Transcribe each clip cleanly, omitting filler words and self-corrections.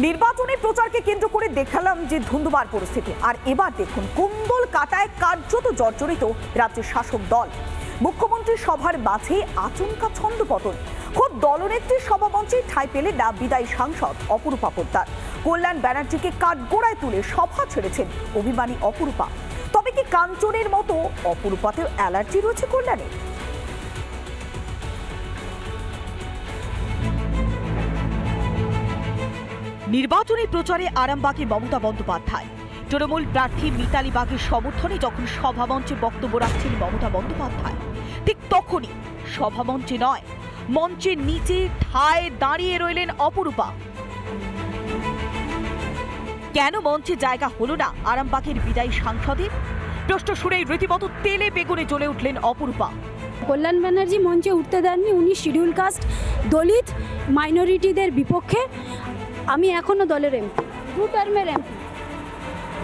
নির্বাচনী প্রচারকে কেন্দ্র করে দেখালাম যে ধুন্ধুমার পরিস্থিতি, আর এবার দেখুন কুন্দল কাটায় কার্যত জর্জরিত রাজ্যের শাসক দল। মুখ্যমন্ত্রীর সভার মাঝে আচমকা ছন্দপতন। খুব দলনেত্রীর সভামঞ্চে ঠাঁই পেলেন না বিদায়ী সাংসদ অপরূপা পোদ্দার। কল্যাণ ব্যানার্জিকে কাঠগোড়ায় তুলে সভা ছেড়েছেন অভিমানী অপরূপা। তবে কি কাঞ্চনের মতো অপরূপাতেও অ্যালার্জি রয়েছে কল্যাণের? নির্বাচনী প্রচারে আরামবাগে মমতা বন্দ্যোপাধ্যায়। তৃণমূল প্রার্থী মিতালি বাগের সমর্থনে যখন সভামঞ্চে বক্তব্য রাখছেন মমতা বন্দ্যোপাধ্যায়, ঠিক তখনই সভামঞ্চে নয়, মঞ্চের নিচে ঠায় দাঁড়িয়ে রইলেন অপরূপা। কেন মঞ্চে জায়গা হলো না আরামবাগের বিদায়ী সাংসদের? প্রশ্ন শুনেই রীতিমতো তেলে বেগুনে জ্বলে উঠলেন অপরূপা। কল্যাণ ব্যানার্জি মঞ্চে উঠতে দেননি, উনি শিডিউল কাস্ট, দলিত, মাইনরিটিদের বিপক্ষে। আমি এখনও দলের এমপি, 2 টার্মের এমপি,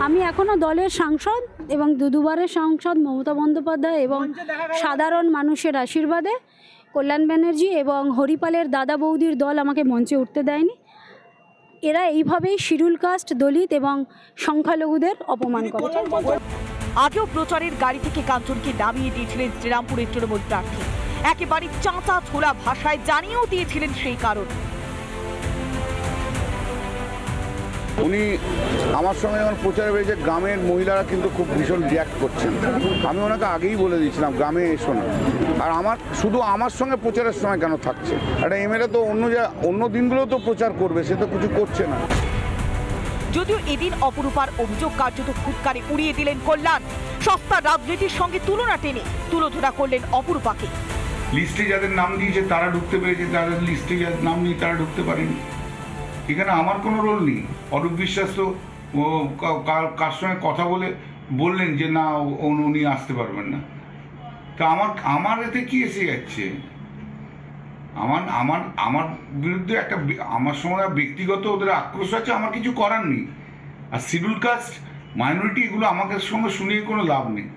আমি এখনও দলের সাংসদ এবং দুবারের সাংসদ মমতা বন্দ্যোপাধ্যায় এবং সাধারণ মানুষের আশীর্বাদে কল্যাণ ব্যানার্জি এবং হরিপালের দাদা বৌদির দল আমাকে মঞ্চে উঠতে দেয়নি। এরা এইভাবেই শিডিউল কাস্ট, দলিত এবং সংখ্যালঘুদের অপমান করে। আগেও প্রচারের গাড়ি থেকে কাঞ্চনকে নামিয়ে দিয়েছিলেন শ্রীরামপুরের তৃণমূল প্রার্থী। একেবারে চাঁচা ছোলা ভাষায় জানিয়েও দিয়েছিলেন সেই কারণ। উনি আমার সঙ্গে যখন প্রচারে বেরিয়েছে, গ্রামের মহিলারা কিন্তু খুব ভীষণ রিয়াক্ট করছেন। আমি ওনাকে আগেই বলে দিয়েছিলাম গ্রামে এসো না। আর শুধু আমার সঙ্গে প্রচারের সময় কেন থাকছে? একটা এমএলএ তো অন্য দিনগুলো তো প্রচার করবে, সে তো কিছু করছে না। যদিও এদিন অপরূপার অভিযোগ কার্যত ফুৎকারে উড়িয়ে দিলেন কল্যাণ। সস্তা রাজনীতির সঙ্গে তুলনা টেনে তুলোধরা করলেন অপরূপাকে। লিস্টে যাদের নাম দিয়েছে তারা ঢুকতে পেরেছে, তাদের লিস্টে যাদের নাম নেই তারা ঢুকতে পারেনি। এখানে আমার কোনো রোল নেই। অরূপ বিশ্বাস তো কার সঙ্গে কথা বললেন যে না উনি আসতে পারবেন না। তা আমার এতে কি এসে যাচ্ছে? আমার বিরুদ্ধে আমার সঙ্গে ব্যক্তিগত ওদের আক্রোশ আছে, আমার কিছু করার নেই। আর শিডিউল কাস্ট, মাইনরিটি, এগুলো আমাকে সঙ্গে শুনিয়ে কোনো লাভ নেই।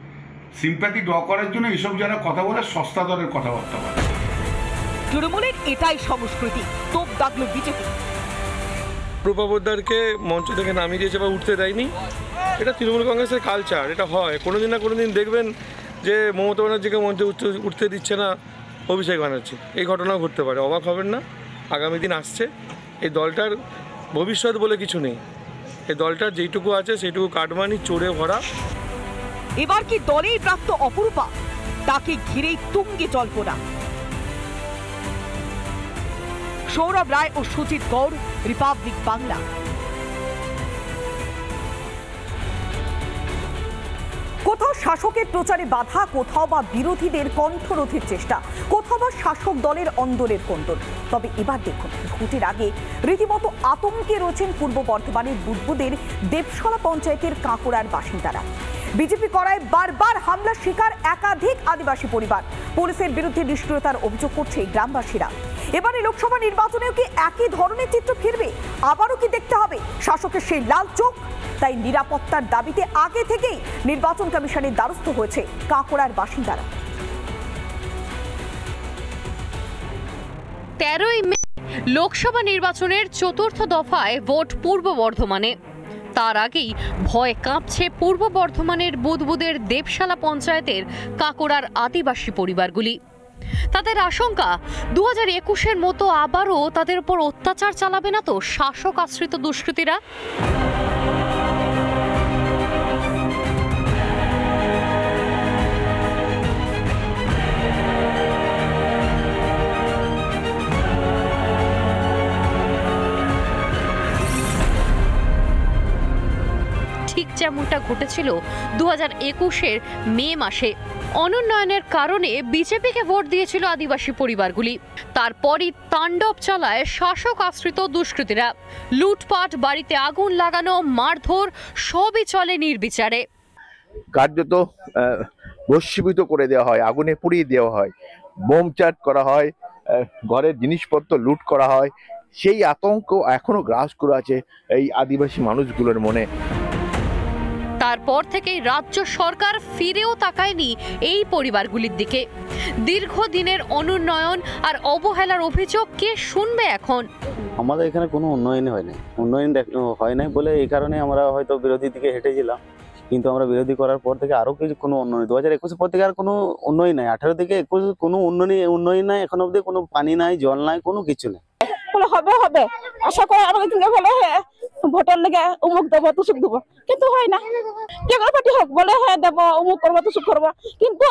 সিম্প্যাথি ড্র করার জন্য এসব যারা কথা বলে সস্তা দরের কথাবার্তা বলে। তৃণমূলের এটাই সংস্কৃতি, তোপ দাগল বিজেপি। অপরূপা পোদ্দারকে মঞ্চ থেকে নামিয়ে দিয়েছে বা উঠতে দেয়নি, এটা তৃণমূল কংগ্রেসের কালচার। এটা হয় কোনোদিন না কোনোদিন, দেখবেন যে মমতা ব্যানার্জিকে মঞ্চে উঠতে দিচ্ছে না অভিষেক ব্যানার্জি। এই ঘটনাও ঘটতে পারে, অবাক হবেন না। আগামী দিন আসছে, এই দলটার ভবিষ্যৎ বলে কিছু নেই। এই দলটার যেইটুকু আছে সেইটুকু কাটমানি চোরে ভরা। এবার কি দলেই প্রাপ্ত অপরূপা? তাকে ঘিরেই তুঙ্গে জল্পনা। সৌরভ রায় ও সুজিত গৌড়, রিপাবলিক বাংলা। কোথাও শাসকের প্রচারে বাধা, কোথাও বা বিরোধীদের কণ্ঠরোধের চেষ্টা, কোথাও বা শাসক দলের অন্দরের কন্দল। তবে এবার দেখুন, ভোটের আগে রীতিমতো আতঙ্কে রয়েছেন পূর্ব বর্ধমানের বুদবুদের দেবশলা পঞ্চায়েতের কাঁকুড়ার বাসিন্দারা। বিজেপি করায় বারবার হামলার শিকার একাধিক আদিবাসী পরিবার। পুলিশের বিরুদ্ধে নিষ্ক্রিয়তার অভিযোগ করছে গ্রামবাসীরা। এবারে লোকসভা নির্বাচনেও কি একই ধরনের চিত্র ফিরবে? আবারও কি দেখতে হবে শাসকের সেই লাল চোখ? তাই নিরাপত্তার দাবিতে আগে থেকেই নির্বাচন কমিশনের দ্বারস্থ হয়েছে কাঁকুড়ার বাসিন্দারা। 13ই মে লোকসভা নির্বাচনের চতুর্থ দফায় ভোট পূর্ব বর্ধমানে। তার আগেই ভয় কাঁপছে পূর্ব বর্ধমানের বুদবুদের দেবশালা পঞ্চায়েতের কাঁকুড়ার আদিবাসী পরিবারগুলি। তাদের আশঙ্কা, 2021-এর মতো আবারও তাদের উপর অত্যাচার চালাবে না তো শাসক আশ্রিত দুষ্কৃতীরা? ঠিক যেমনটা ঘটেছিল 2021-এর মে মাসে। অনুন্নয়নের কারণে বিজেপিকে ভোট দিয়েছিল আদিবাসী পরিবারগুলি। তারপরই তাণ্ডব চালায় শাসক আশ্রিত দুষ্কৃতীরা। লুটপাট, বাড়িতে আগুন লাগানো, মারধর সবই চলে নির্বিচারে। কার্যত ভস্মীভূত করে দেওয়া হয়, আগুনে পুড়িয়ে দেওয়া হয়, বোমচাট করা হয়, ঘরের জিনিসপত্র লুট করা হয়। সেই আতঙ্ক এখনো গ্রাস করে আছে এই আদিবাসী মানুষগুলোর মনে। তারপর থেকেই রাজ্য সরকার ফিরেও তাকায়নি এই পরিবারগুলির দিকে। দীর্ঘদিনের অনুন্নয়ন আর অবহেলার অভিযোগ কে শুনবে এখন? আমাদের এখানে কোনো উন্নয়নই হয় নাই, হয় নাই বলে এই কারণে আমরা হয়তো বিরোধী দিকে হেঁটেছিলাম, কিন্তু আমরা বিরোধী করার পর থেকে আরো কিছু কোনো উন্নয়ন 2021 পর থেকে আর কোনো উন্নয়ন নাই, 18 থেকে 21 কোনো উন্নয়ন নাই, এখন অব্দি কোনো পানি নাই, জল নাই, কোনো কিছু নেই। হবে হবে আশা করে আরো দিনকে বলে হ্যাঁ ভোটের লেগে অমুক দেবো তুসুক দেবো, কিন্তু হয় না। যে কোনো পার্টি হোক বলে হ্যাঁ দেবো অমুক করবো তুসুক করবো, কিন্তু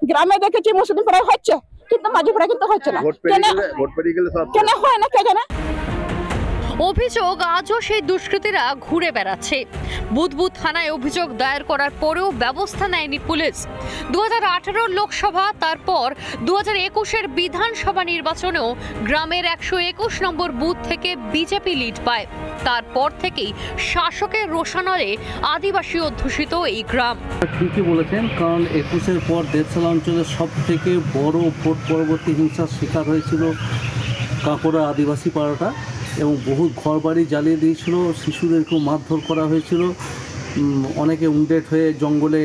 গ্রামে দেখেছি মুসলিম পাড়ায় হচ্ছে, কিন্তু মাঝে পাড়ায় কিন্তু হচ্ছে না। কেন হয় না কে জানে? অভিযোগ আজও সেই দুষ্কৃতীরা ঘুরে বেড়াচ্ছে। বুদবুদ থানায় অভিযোগ দায়ের করার পরেও ব্যবস্থা নেয়নি পুলিশ। 2018 লোকসভা, তারপর 2021 বিধানসভা নির্বাচনেও গ্রামের 121 নম্বর বুথ থেকে বিজেপি লিড পায়। তারপর থেকেই শাসকের রোষানলে আদিবাসী অধ্যুষিত এই গ্রাম। ঠিকই বলেছেন, কারণ 21-এর পর দেবশালা অঞ্চলের সব থেকে বড় ভোট পরবর্তী হিংসার শিকার হয়েছিল কাঁকড়া আদিবাসী পাড়াটা, এবং বহু ঘরবাড়ি জ্বালিয়ে দিয়েছিল, শিশুদেরকেও মারধর করা হয়েছিল, অনেকে উন্ডেড হয়ে জঙ্গলে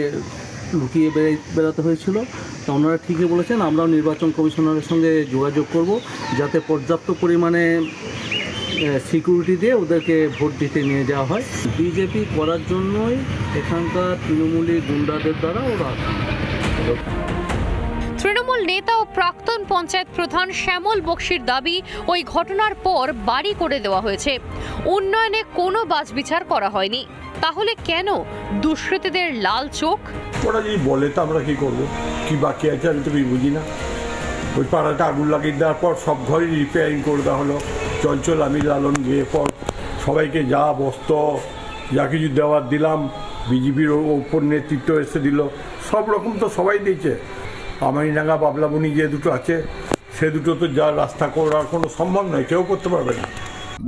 লুকিয়ে বেড়াতে হয়েছিল। তো ওনারা ঠিকই বলেছেন, আমরাও নির্বাচন কমিশনারের সঙ্গে যোগাযোগ করব যাতে পর্যাপ্ত পরিমাণে সিকিউরিটি দিয়ে ওদেরকে ভোট দিতে নিয়ে যাওয়া হয়। বিজেপি করার জন্যই এখানকার তৃণমূলী গুন্ডাদের দ্বারা ওরা। তৃণমূল নেতা ও প্রাক্তন পঞ্চায়েত প্রধান শ্যামল বক্সির দাবি, ওই ঘটনার পর বাড়ি করে দেওয়া হয়েছে, উন্নয়নে কোনো বাছবিচার করা হয়নি। তাহলে কেন দুষ্কৃতীদের লাল চোখ? ওরা যদি বলে তো আমরা কি করবো, কি বাকি আছে আমি তো বুঝি না। ওই পাড়াটা আগুন লাগিয়ে দেওয়ার পর সব ঘরই রিপেয়ারিং করে দেওয়া হলো। চঞ্চল আমি লালন গিয়ে পর সবাইকে যা বস্ত্র যা কিছু দেওয়ার দিলাম, বিজেপির ওপর নেতৃত্ব এসে দিল, সব রকম তো সবাই দিয়েছে। আমারিডাঙ্গা বাবলাবনি যে দুটো আছে সে দুটো তো যা রাস্তা করার কোনো সম্ভব নয়, কেউ করতে পারবে না।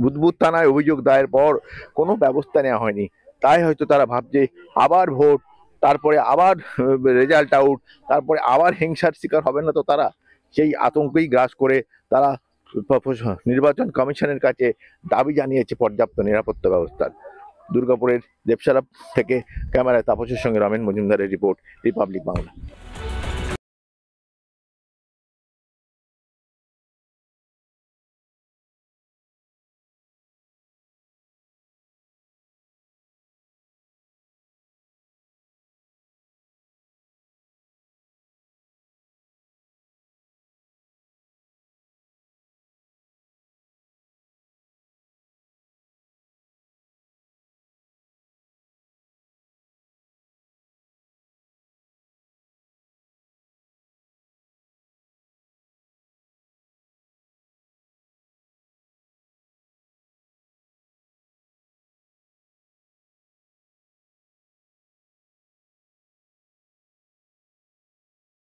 বুদবুদ থানায় অভিযোগ দায়ের পর কোনো ব্যবস্থা নেওয়া হয়নি, তাই হয়তো তারা ভাবছে আবার ভোট, তারপরে আবার রেজাল্ট আউট, তারপরে আবার হিংসার শিকার হবে না তো তারা। সেই আতঙ্কেই গ্রাস করে তারা নির্বাচন কমিশনের কাছে দাবি জানিয়েছে পর্যাপ্ত নিরাপত্তা ব্যবস্থার। দুর্গাপুরের দেবশালা থেকে ক্যামেরায় তাপসের সঙ্গে রমেন মজুমদারের রিপোর্ট, রিপাবলিক বাংলা।